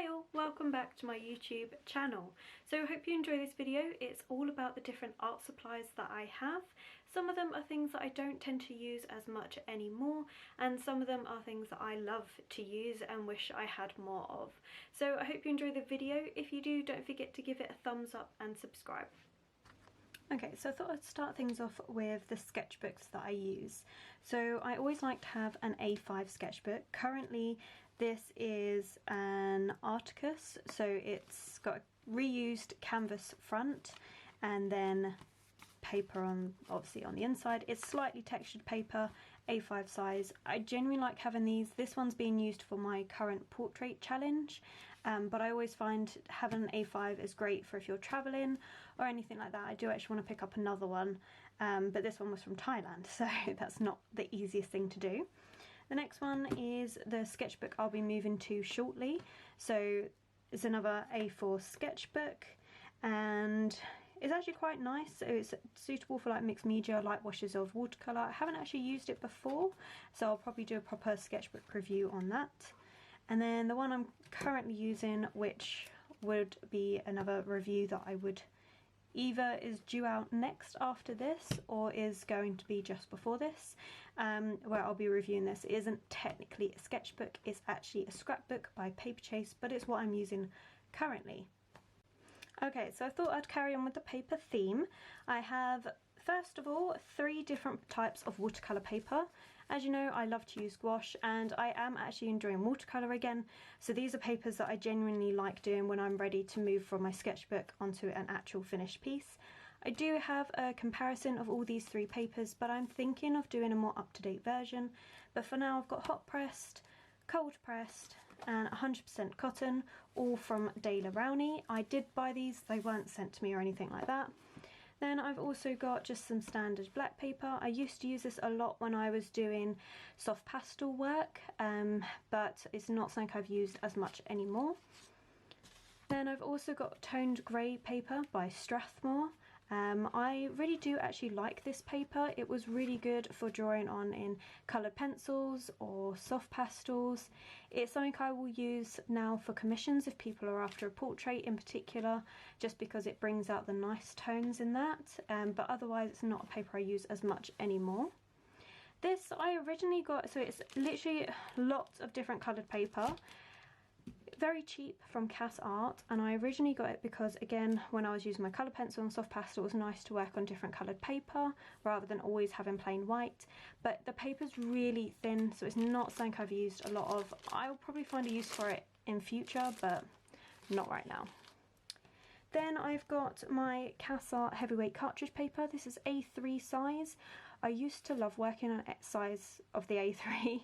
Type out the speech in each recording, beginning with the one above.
Hi all, welcome back to my YouTube channel. So I hope you enjoy this video. It's all about the different art supplies that I have. Some of them are things that I don't tend to use as much anymore, and some of them are things that I love to use and wish I had more of. So I hope you enjoy the video. If you do, don't forget to give it a thumbs up and subscribe. Okay, so I thought I'd start things off with the sketchbooks that I use. So I always like to have an A5 sketchbook. Currently this is an Articus, so it's got a reused canvas front and then paper on, obviously on the inside. It's slightly textured paper, A5 size. I genuinely like having these. This one's being used for my current portrait challenge, but I always find having an A5 is great for if you're traveling or anything like that. I do actually want to pick up another one, but this one was from Thailand, so that's not the easiest thing to do. The next one is the sketchbook I'll be moving to shortly. So it's another A4 sketchbook, and it's actually quite nice. So it's suitable for like mixed media, light washes of watercolour. I haven't actually used it before, so I'll probably do a proper sketchbook review on that. And then the one I'm currently using, which would be another review that I would either is due out next after this or is going to be just before this, where I'll be reviewing this. It isn't technically a sketchbook, it's actually a scrapbook by Paper Chase, but it's what I'm using currently. Okay, so I thought I'd carry on with the paper theme. I have, first of all, 3 different types of watercolour paper. As you know, I love to use gouache, and I am actually enjoying watercolour again. So these are papers that I genuinely like doing when I'm ready to move from my sketchbook onto an actual finished piece. I do have a comparison of all these 3 papers, but I'm thinking of doing a more up-to-date version. But for now, I've got hot pressed, cold pressed and 100% cotton, all from Daler Rowney. I did buy these, they weren't sent to me or anything like that. Then I've also got just some standard black paper. I used to use this a lot when I was doing soft pastel work, but it's not something I've used as much anymore. Then I've also got toned grey paper by Strathmore. I really do actually like this paper. It was really good for drawing on in coloured pencils or soft pastels. It's something I will use now for commissions if people are after a portrait in particular, just because it brings out the nice tones in that, but otherwise it's not a paper I use as much anymore. This I originally got, so it's literally lots of different coloured paper. Very cheap from CuriousRosesArt, and I originally got it because, again, when I was using my colour pencil and soft pastel, it was nice to work on different coloured paper rather than always having plain white. But the paper's really thin, so it's not something I've used a lot of. I'll probably find a use for it in future, but not right now. Then I've got my CuriousRosesArt heavyweight cartridge paper. This is A3 size. I used to love working on size of the A3.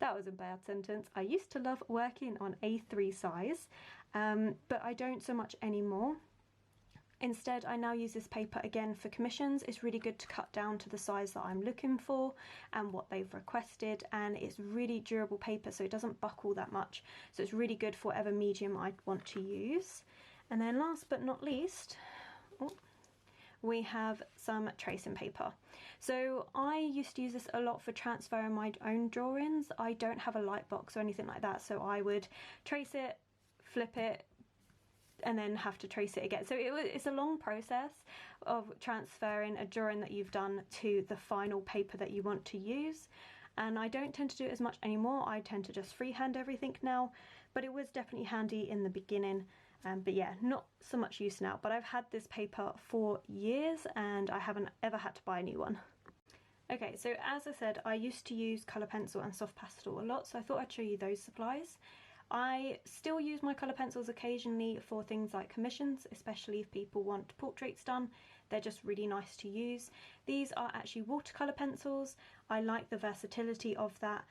That was a bad sentence. I used to love working on A3 size, but I don't so much anymore. Instead, I now use this paper again for commissions. It's really good to cut down to the size that I'm looking for and what they've requested, and it's really durable paper, so it doesn't buckle that much. So it's really good for whatever medium I want to use. And then last but not least, we have some tracing paper. So I used to use this a lot for transferring my own drawings. I don't have a light box or anything like that, so I would trace it, flip it, and then have to trace it again. So it's a long process of transferring a drawing that you've done to the final paper that you want to use. And I don't tend to do it as much anymore. I tend to just freehand everything now, but it was definitely handy in the beginning. But yeah, not so much use now, but I've had this paper for years and I haven't ever had to buy a new one. Okay, so as I said, I used to use colour pencil and soft pastel a lot, so I thought I'd show you those supplies. I still use my colour pencils occasionally for things like commissions, especially if people want portraits done. They're just really nice to use. These are actually watercolour pencils. I like the versatility of that.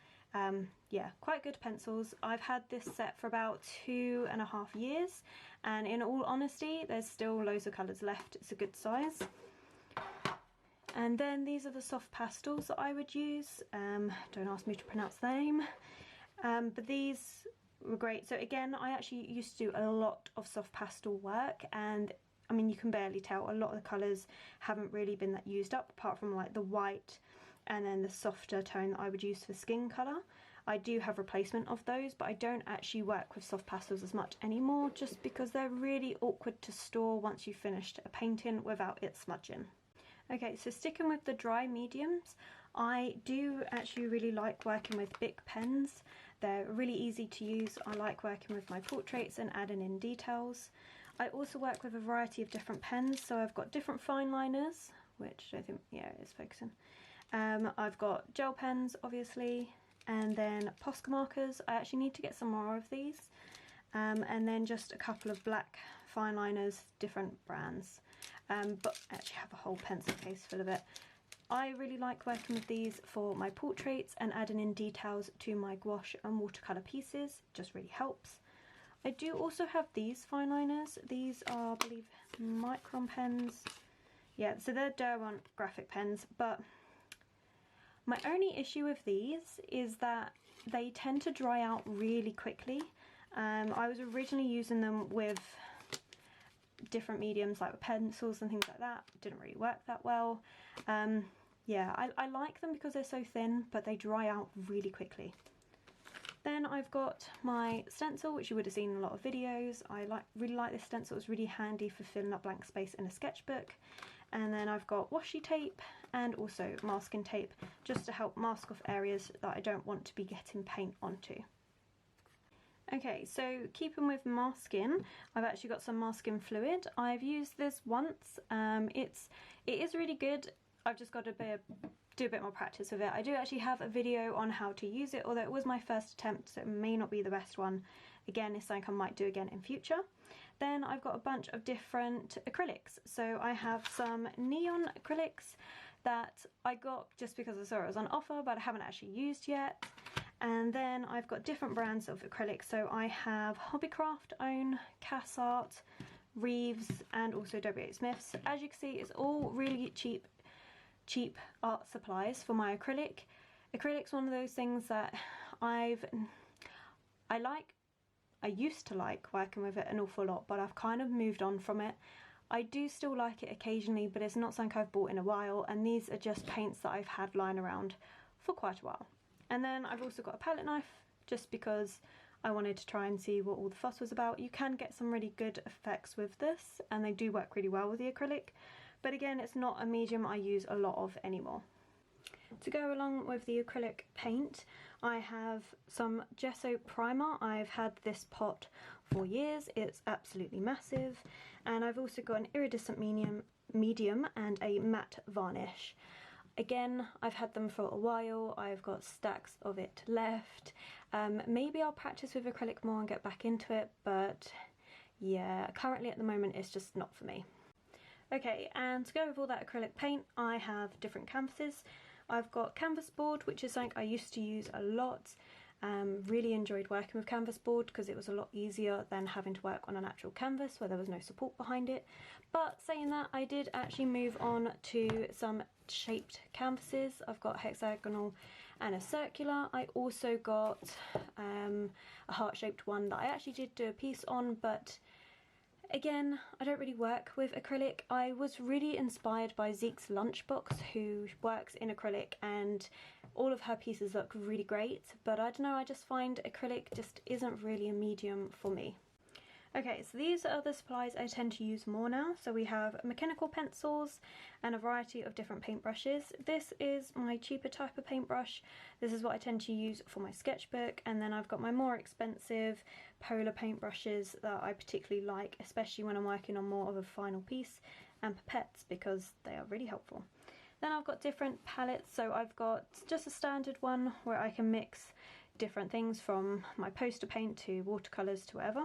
Yeah, quite good pencils. I've had this set for about 2.5 years, and in all honesty, there's still loads of colours left. It's a good size. And then these are the soft pastels that I would use. Don't ask me to pronounce the name, but these were great. So again, I actually used to do a lot of soft pastel work, and I mean, you can barely tell. A lot of the colours haven't really been that used up, apart from like the white and then the softer tone that I would use for skin colour. I do have replacement of those, but I don't actually work with soft pastels as much anymore, just because they're really awkward to store once you've finished a painting without it smudging. Okay, so sticking with the dry mediums, I do actually really like working with Bic pens. They're really easy to use. I like working with my portraits and adding in details. I also work with a variety of different pens, so I've got different fine liners, which I think, yeah, it's focusing. I've got gel pens, obviously, and then Posca markers. I actually need to get some more of these. And then just a couple of black fine liners, different brands. But I actually have a whole pencil case full of it. I really like working with these for my portraits and adding in details to my gouache and watercolour pieces. It just really helps. I do also have these fine liners. These are, I believe, Micron pens. Yeah, so they're Derwent graphic pens, but my only issue with these is that they tend to dry out really quickly. I was originally using them with different mediums like with pencils and things like that. Didn't really work that well. Yeah, I like them because they're so thin, but they dry out really quickly. Then I've got my stencil, which you would have seen in a lot of videos. I really like this stencil. It's really handy for filling up blank space in a sketchbook. And then I've got washi tape and also masking tape, just to help mask off areas that I don't want to be getting paint onto. Okay, so keeping with masking, I've actually got some masking fluid. I've used this once. It is really good. I've just got to do a bit more practice with it. I do actually have a video on how to use it, although it was my first attempt, so it may not be the best one. Again, it's something I might do again in future. Then I've got a bunch of different acrylics. So I have some neon acrylics that I got just because I saw it was on offer, but I haven't actually used yet. And then I've got different brands of acrylics. So I have Hobbycraft own, CuriousRosesArt, Reeves, and also W.H. Smith's. As you can see, it's all really cheap art supplies for my acrylic. Acrylic's one of those things that I used to like working with it an awful lot, but I've kind of moved on from it. I do still like it occasionally, but it's not something I've bought in a while, and these are just paints that I've had lying around for quite a while. And then I've also got a palette knife, just because I wanted to try and see what all the fuss was about. You can get some really good effects with this, and they do work really well with the acrylic. But again, it's not a medium I use a lot of anymore. To go along with the acrylic paint, I have some Gesso primer. I've had this pot for years. It's absolutely massive. And I've also got an iridescent medium and a matte varnish. Again, I've had them for a while. I've got stacks of it left. Maybe I'll practice with acrylic more and get back into it, but yeah, currently at the moment it's just not for me. Okay, and to go with all that acrylic paint, I have different canvases. I've got canvas board, which is something I used to use a lot. Really enjoyed working with canvas board because it was a lot easier than having to work on an actual canvas where there was no support behind it. But saying that, I did actually move on to some shaped canvases. I've got hexagonal and a circular. I also got a heart-shaped one that I actually did do a piece on, but again, I don't really work with acrylic. I was really inspired by Zeke's Lunchbox, who works in acrylic, and all of her pieces look really great, but I don't know, I just find acrylic just isn't really a medium for me. Okay, so these are the supplies I tend to use more now. So we have mechanical pencils and a variety of different paintbrushes. This is my cheaper type of paintbrush. This is what I tend to use for my sketchbook, and then I've got my more expensive polar paintbrushes that I particularly like, especially when I'm working on more of a final piece, and pipettes, because they are really helpful. Then I've got different palettes. So I've got just a standard one where I can mix different things from my poster paint to watercolors to whatever.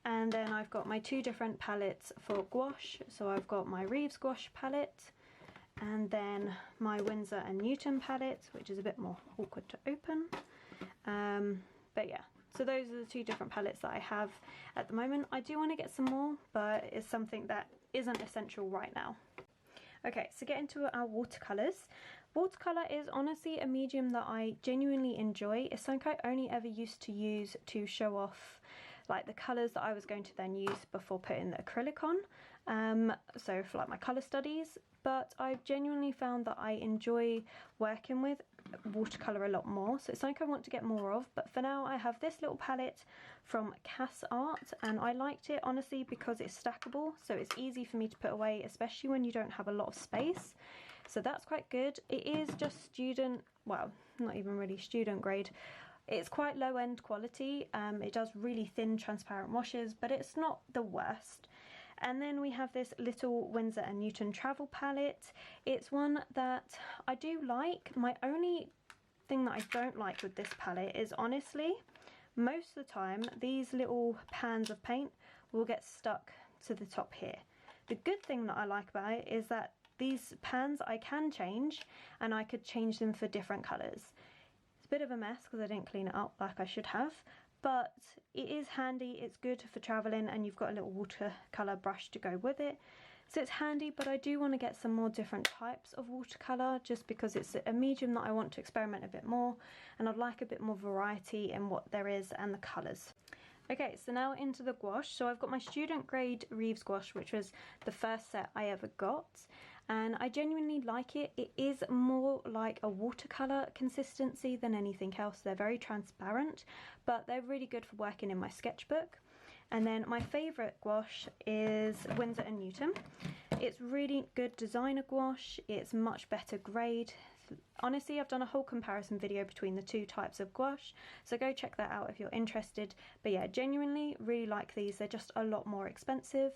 And then I've got my two different palettes for gouache. So I've got my Reeves gouache palette, and then my Winsor & Newton palette, which is a bit more awkward to open. But yeah, so those are the two different palettes that I have at the moment. I do want to get some more, but it's something that isn't essential right now. Okay, so get into our watercolours. Watercolour is honestly a medium that I genuinely enjoy. It's something I only ever used to use to show off like the colours that I was going to then use before putting the acrylic on, so for like my colour studies. But I've genuinely found that I enjoy working with watercolour a lot more, so it's something I want to get more of. But for now I have this little palette from CuriousRosesArt, and I liked it honestly because it's stackable, so it's easy for me to put away, especially when you don't have a lot of space. So that's quite good. It is just student, well, not even really student grade. It's quite low end quality. It does really thin transparent washes, but it's not the worst. And then we have this little Winsor & Newton travel palette. It's one that I do like. My only thing that I don't like with this palette is, honestly, most of the time these little pans of paint will get stuck to the top here. The good thing that I like about it is that these pans I can change, and I could change them for different colours. It's a bit of a mess because I didn't clean it up like I should have, but it is handy. It's good for travelling, and you've got a little watercolour brush to go with it, so it's handy. But I do want to get some more different types of watercolour, just because it's a medium that I want to experiment a bit more, and I'd like a bit more variety in what there is and the colours. Okay, so now into the gouache. So I've got my student grade Reeves gouache, which was the first set I ever got, and I genuinely like it. It is more like a watercolour consistency than anything else. They're very transparent, but they're really good for working in my sketchbook. And then my favourite gouache is Winsor & Newton. It's really good designer gouache. It's much better grade. Honestly, I've done a whole comparison video between the two types of gouache, so go check that out if you're interested. But yeah, genuinely really like these. They're just a lot more expensive.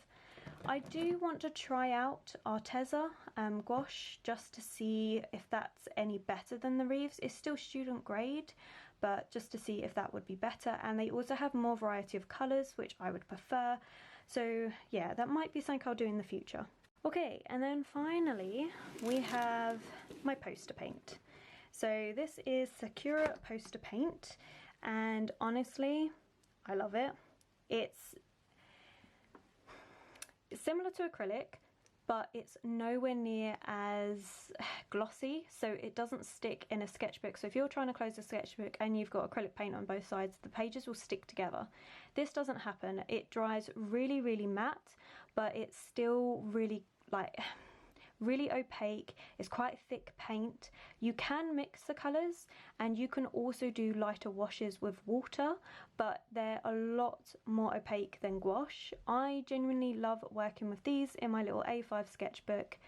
I do want to try out Arteza gouache just to see if that's any better than the Reeves. It's still student grade, but just to see if that would be better. And they also have more variety of colours, which I would prefer. So yeah, that might be something I'll do in the future. Okay, and then finally we have my poster paint. So this is Sakura poster paint, and honestly I love it. It's similar to acrylic, but it's nowhere near as glossy, so it doesn't stick in a sketchbook. So if you're trying to close a sketchbook and you've got acrylic paint on both sides, the pages will stick together. This doesn't happen. It dries really, really matte, but it's still really really opaque. It's quite thick paint. You can mix the colours, and you can also do lighter washes with water, but they're a lot more opaque than gouache. I genuinely love working with these in my little A5 sketchbook.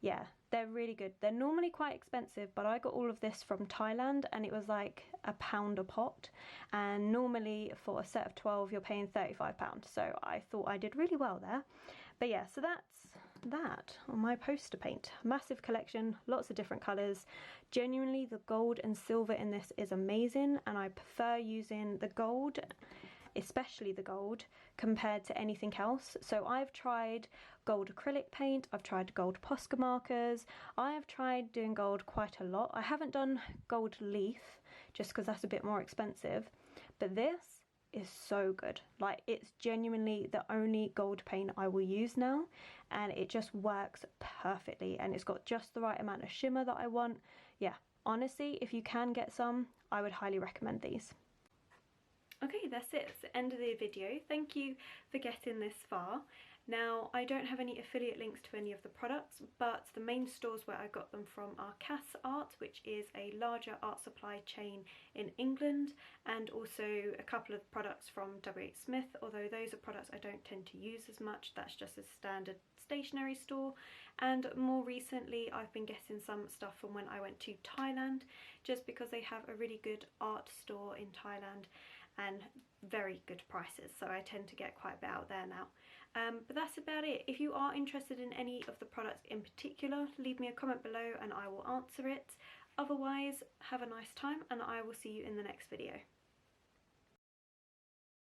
Yeah, they're really good. They're normally quite expensive, but I got all of this from Thailand, and it was like £1 a pot, and normally for a set of 12 you're paying £35, so I thought I did really well there. But yeah, so that's that on my poster paint. Massive collection, lots of different colours. Genuinely, the gold and silver in this is amazing, and I prefer using the gold, especially the gold, compared to anything else. So I've tried gold acrylic paint, I've tried gold Posca markers, I have tried doing gold quite a lot. I haven't done gold leaf just because that's a bit more expensive, but this is so good. Like, it's genuinely the only gold paint I will use now, and it just works perfectly, and it's got just the right amount of shimmer that I want. Yeah, honestly, if you can get some, I would highly recommend these. Okay, that's it. It's the end of the video. Thank you for getting this far. Now, I don't have any affiliate links to any of the products, but the main stores where I got them from are CuriousRosesArt, which is a larger art supply chain in England, and also a couple of products from W.H. Smith, although those are products I don't tend to use as much. That's just a standard stationery store. And more recently I've been getting some stuff from when I went to Thailand, just because they have a really good art store in Thailand and very good prices, so I tend to get quite a bit out there now. But that's about it. If you are interested in any of the products in particular, leave me a comment below and I will answer it. Otherwise, have a nice time, and I will see you in the next video.